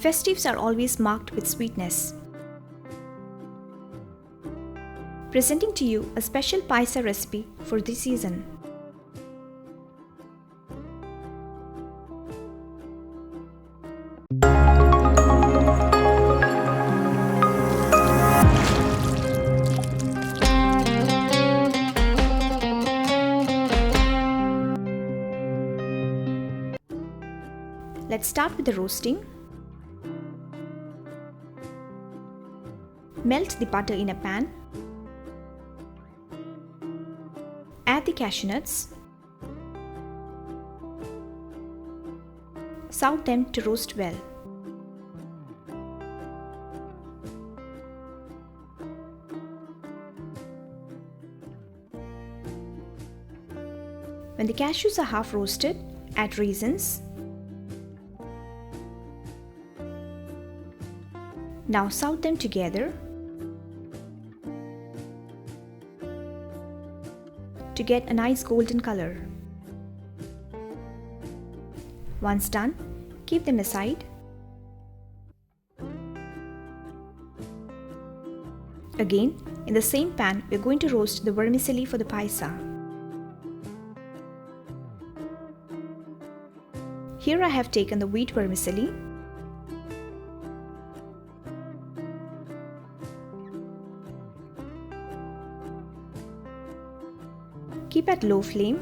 Festives are always marked with sweetness. Presenting to you a special payasa recipe for this season. Let's start with the roasting. Melt the butter in a pan. Add the cashew nuts. Saute them to roast well. When the cashews are half roasted, add raisins. Now saute them together to get a nice golden color. Once done, keep them aside. Again, in the same pan, we're going to roast the vermicelli for the payasa. Here I have taken the wheat vermicelli. Keep at low flame.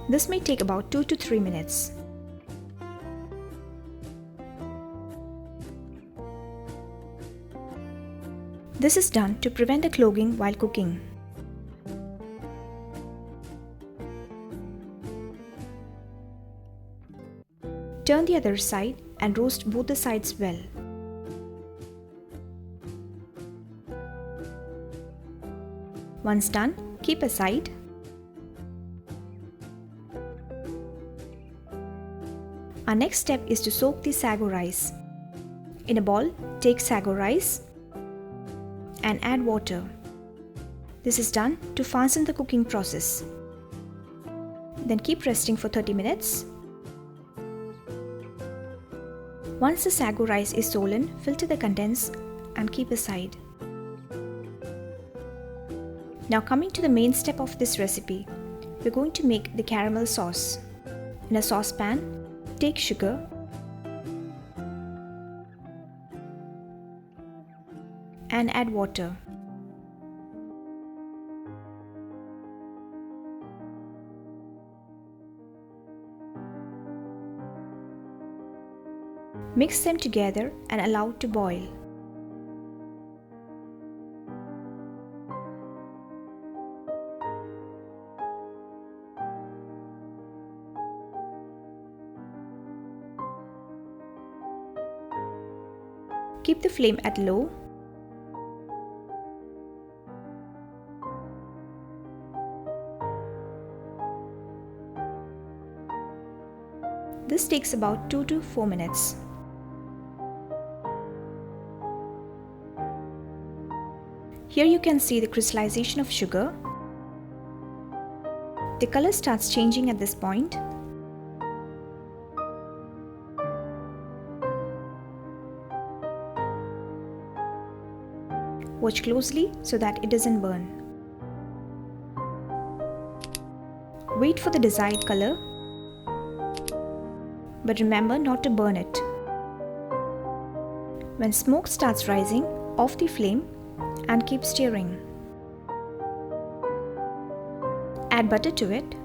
This may take about 2 to 3 minutes. This is done to prevent the clogging while cooking. Turn the other side and roast both the sides well. Once done, keep aside. Our next step is to soak the sago rice. In a bowl, take sago rice and add water. This is done to fasten the cooking process. Then keep resting for 30 minutes. Once the sago rice is swollen, filter the contents and keep aside. Now coming to the main step of this recipe, we're going to make the caramel sauce. In a saucepan, take sugar, and add water. Mix them together and allow to boil. Keep the flame at low. This takes about 2 to 4 minutes. Here you can see the crystallization of sugar. The color starts changing at this point. Watch closely so that it doesn't burn. Wait for the desired color, but remember not to burn it. When smoke starts rising, off the flame and keep stirring. Add butter to it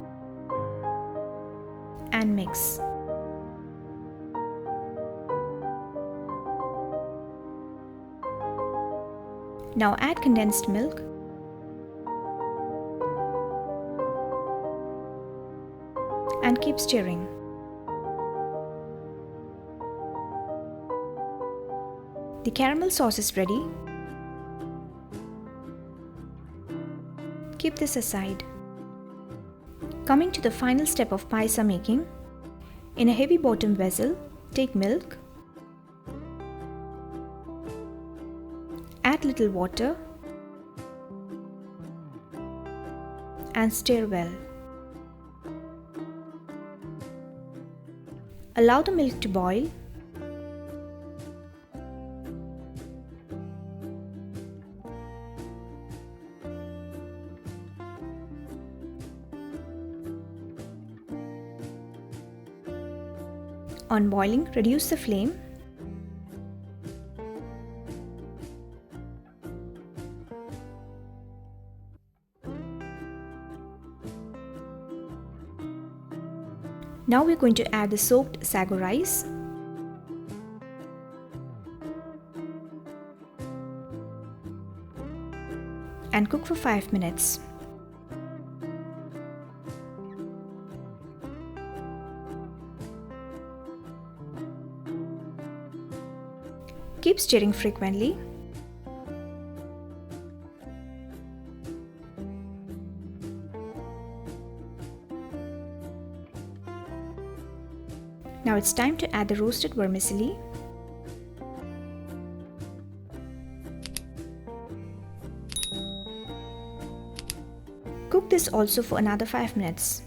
and mix. Now add condensed milk and keep stirring. The caramel sauce is ready. Keep this aside. Coming to the final step of payasa making, in a heavy bottom vessel, take milk, add little water and stir well. Allow the milk to boil. On boiling, reduce the flame. Now we're going to add the soaked sago rice. And cook for 5 minutes. Keep stirring frequently. Now it's time to add the roasted vermicelli. Cook this also for another 5 minutes.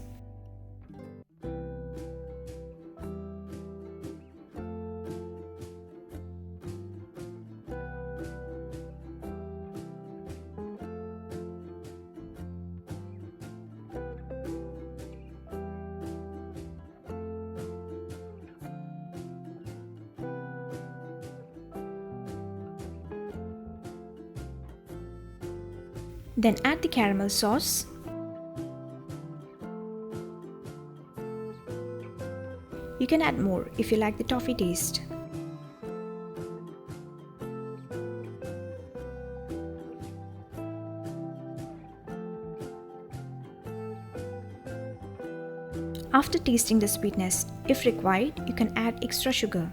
Then add the caramel sauce. You can add more if you like the toffee taste. After tasting the sweetness, if required, you can add extra sugar.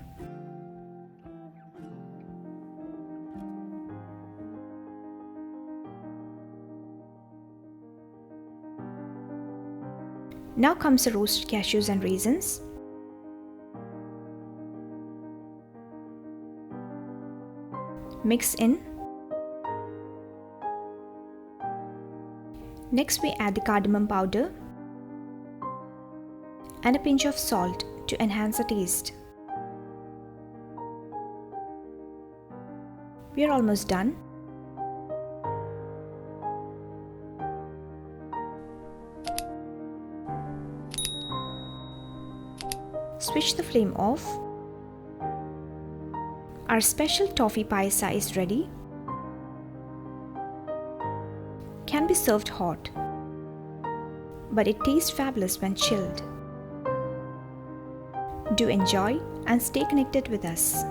Now comes the roasted cashews and raisins. Mix in. Next we add the cardamom powder and a pinch of salt to enhance the taste. We are almost done. Switch the flame off. Our special toffee payasa is ready. Can be served hot, but it tastes fabulous when chilled. Do enjoy and stay connected with us.